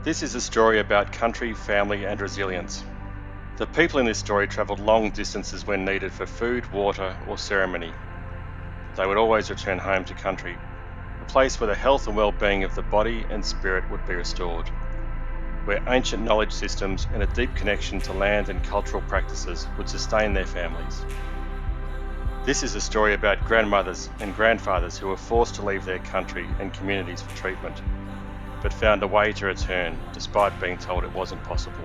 This is a story about country, family and resilience. The people in this story travelled long distances when needed for food, water or ceremony. They would always return home to country, a place where the health and well-being of the body and spirit would be restored, where ancient knowledge systems and a deep connection to land and cultural practices would sustain their families. This is a story about grandmothers and grandfathers who were forced to leave their country and communities for treatment, but found a way to return despite being told it wasn't possible.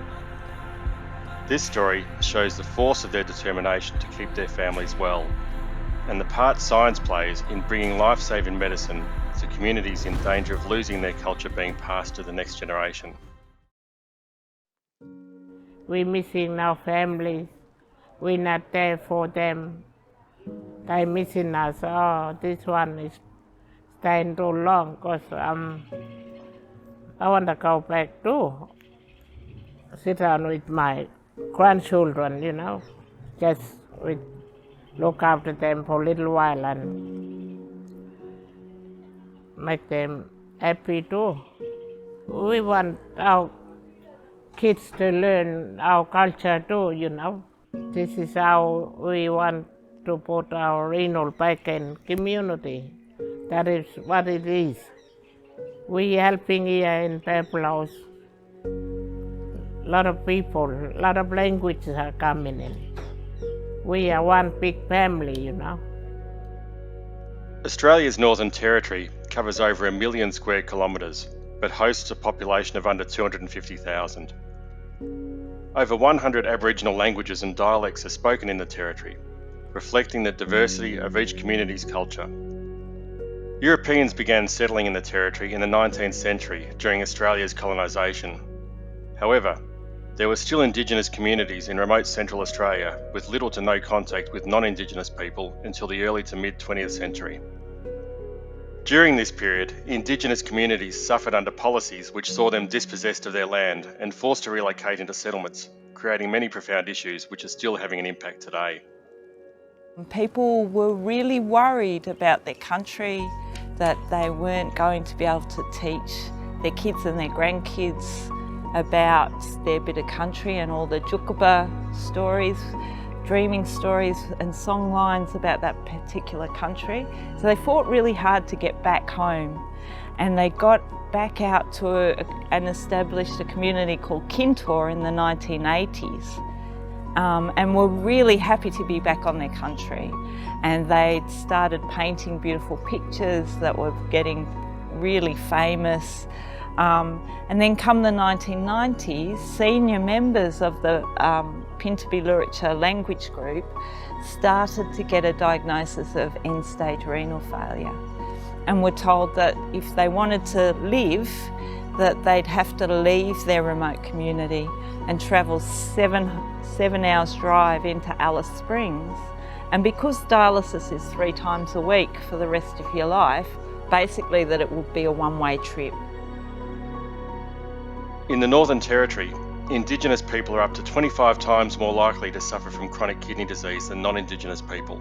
This story shows the force of their determination to keep their families well, and the part science plays in bringing life-saving medicine to communities in danger of losing their culture being passed to the next generation. We're missing our families. We're not there for them. They're missing us. Oh, this one is staying too long because I want to go back too. Sit down with my grandchildren, just look after them for a little while and make them happy too. We want our kids to learn our culture too, This is how we want to put our renal back in community. That is what it is. We helping here in Papulos. A lot of people, a lot of languages are coming in. We are one big family, Australia's Northern Territory covers over 1 million square kilometres, but hosts a population of under 250,000. Over 100 Aboriginal languages and dialects are spoken in the Territory, reflecting the diversity of each community's culture. Europeans began settling in the Territory in the 19th century during Australia's colonisation. However, there were still Indigenous communities in remote Central Australia with little to no contact with non-Indigenous people until the early to mid-20th century. During this period, Indigenous communities suffered under policies which saw them dispossessed of their land and forced to relocate into settlements, creating many profound issues which are still having an impact today. People were really worried about their country, that they weren't going to be able to teach their kids and their grandkids about their bit of country and all the Tjukurpa stories, dreaming stories and song lines about that particular country. So they fought really hard to get back home, and they got back out to and established a community called Kintor in the 1980s. And were really happy to be back on their country. And they started painting beautiful pictures that were getting really famous. And then come the 1990s, senior members of the Pintupi Luritja language group started to get a diagnosis of end-stage renal failure, and were told that if they wanted to live, that they'd have to leave their remote community and travel seven hours drive into Alice Springs. And because dialysis is 3 times a week for the rest of your life, basically that it would be a one-way trip. In the Northern Territory, Indigenous people are up to 25 times more likely to suffer from chronic kidney disease than non-Indigenous people.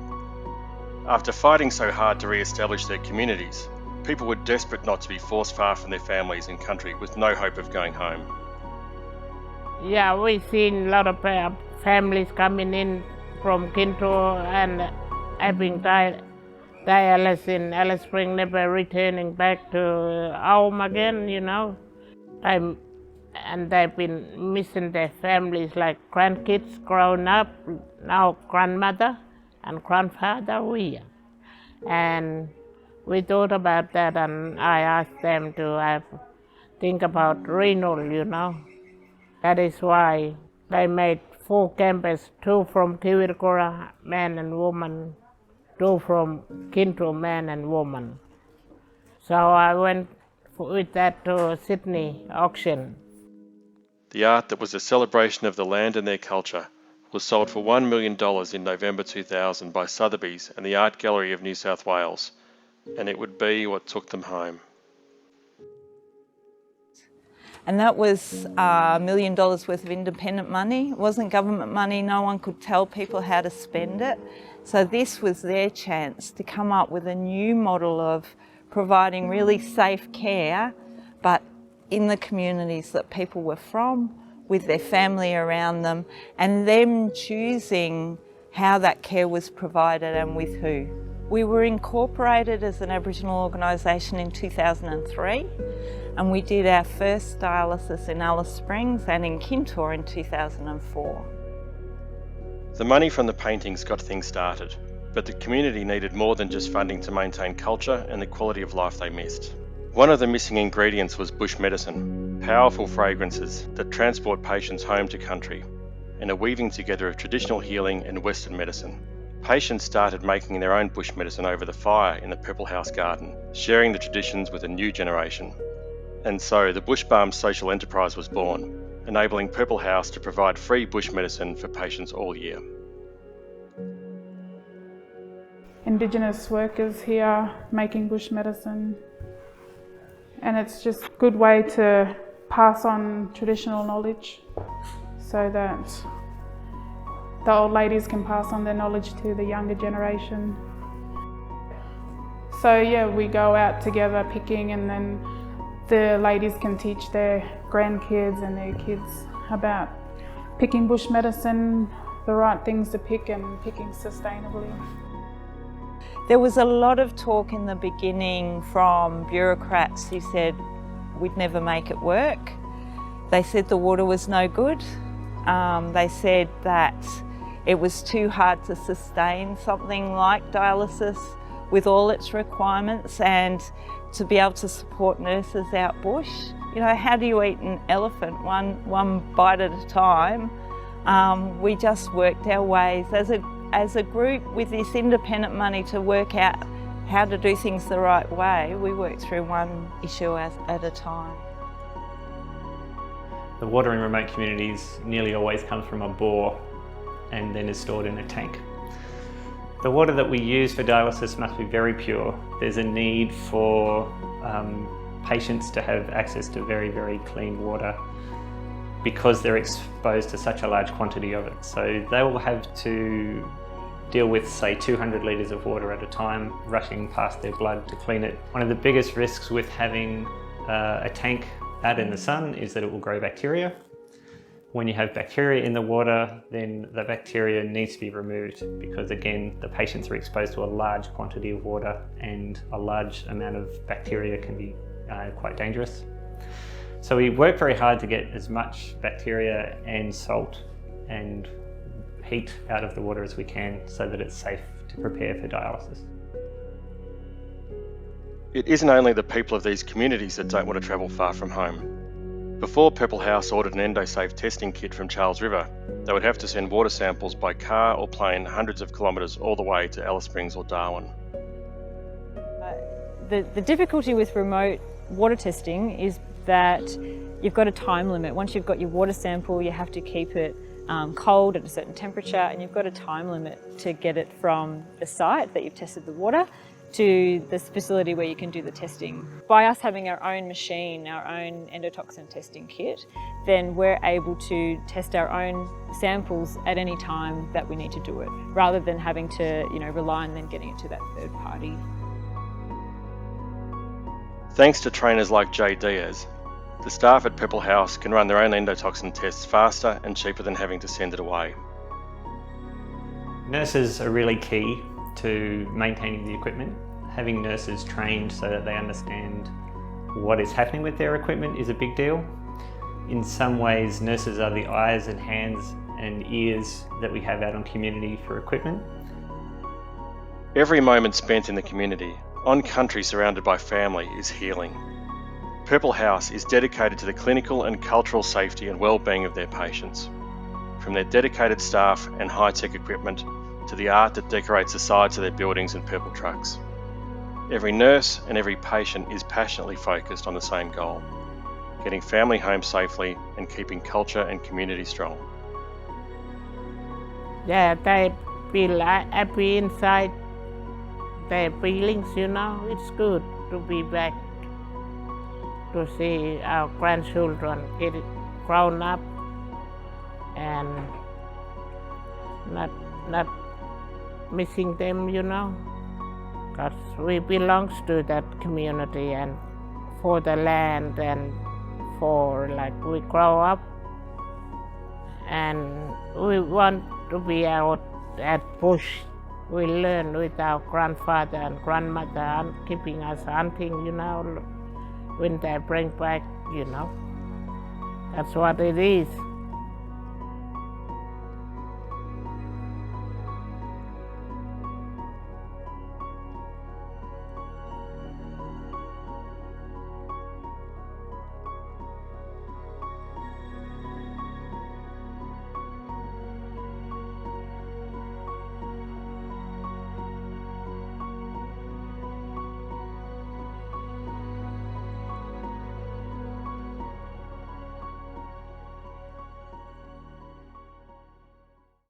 After fighting so hard to re-establish their communities, people were desperate not to be forced far from their families and country with no hope of going home. Yeah, we've seen a lot of families coming in from Kintor and having dialysis in Alice Springs, never returning back to home again, And they've been missing their families, like grandkids grown up, now grandmother and grandfather we. And we thought about that, and I asked them to think about renal, That is why they made 4 campers, 2 from Kiwirrkurra, man and woman, 2 from Kintor, man and woman. So I went with that to Sydney auction. The art that was a celebration of the land and their culture was sold for $1 million in November 2000 by Sotheby's and the Art Gallery of New South Wales, and it would be what took them home. And that was $1 million worth of independent money. It wasn't government money, no one could tell people how to spend it. So this was their chance to come up with a new model of providing really safe care, but in the communities that people were from, with their family around them, and them choosing how that care was provided and with who. We were incorporated as an Aboriginal organisation in 2003, and we did our first dialysis in Alice Springs and in Kintore in 2004. The money from the paintings got things started, but the community needed more than just funding to maintain culture and the quality of life they missed. One of the missing ingredients was bush medicine, powerful fragrances that transport patients home to country, and a weaving together of traditional healing and Western medicine. Patients started making their own bush medicine over the fire in the Purple House garden, sharing the traditions with a new generation. And so the Bush Balm social enterprise was born, enabling Purple House to provide free bush medicine for patients all year. Indigenous workers here making bush medicine, and it's just a good way to pass on traditional knowledge so that the old ladies can pass on their knowledge to the younger generation. So yeah, we go out together picking, and then the ladies can teach their grandkids and their kids about picking bush medicine, the right things to pick, and picking sustainably. There was a lot of talk in the beginning from bureaucrats who said we'd never make it work. They said the water was no good. They said that it was too hard to sustain something like dialysis with all its requirements, and to be able to support nurses out bush. You know, how do you eat an elephant one bite at a time? We just worked our ways as a group with this independent money to work out how to do things the right way. We worked through one issue at a time. The water in remote communities nearly always comes from a bore and then is stored in a tank. The water that we use for dialysis must be very pure. There's a need for patients to have access to very, very clean water because they're exposed to such a large quantity of it. So they will have to deal with, say, 200 litres of water at a time, rushing past their blood to clean it. One of the biggest risks with having a tank out in the sun is that it will grow bacteria. When you have bacteria in the water, then the bacteria needs to be removed because, again, the patients are exposed to a large quantity of water and a large amount of bacteria can be quite dangerous. So we work very hard to get as much bacteria and salt and heat out of the water as we can so that it's safe to prepare for dialysis. It isn't only the people of these communities that don't want to travel far from home. Before Purple House ordered an EndoSafe testing kit from Charles River, they would have to send water samples by car or plane hundreds of kilometres all the way to Alice Springs or Darwin. The difficulty with remote water testing is that you've got a time limit. Once you've got your water sample, you have to keep it cold at a certain temperature, and you've got a time limit to get it from the site that you've tested the water to the facility where you can do the testing. By us having our own machine, our own endotoxin testing kit, then we're able to test our own samples at any time that we need to do it, rather than having to, rely on then getting it to that third party. Thanks to trainers like Jay Diaz, the staff at Purple House can run their own endotoxin tests faster and cheaper than having to send it away. Nurses are really key to maintaining the equipment. Having nurses trained so that they understand what is happening with their equipment is a big deal. In some ways, nurses are the eyes and hands and ears that we have out on community for equipment. Every moment spent in the community, on country surrounded by family, is healing. Purple House is dedicated to the clinical and cultural safety and well-being of their patients. From their dedicated staff and high-tech equipment to the art that decorates the sides of their buildings and purple trucks. Every nurse and every patient is passionately focused on the same goal: getting family home safely and keeping culture and community strong. Yeah, they feel happy inside their feelings, It's good to be back, to see our grandchildren get grown up and not missing them, because we belong to that community and for the land and before, like we grow up and we want to be out at bush. We learn with our grandfather and grandmother and keeping us hunting, when they bring back, That's what it is.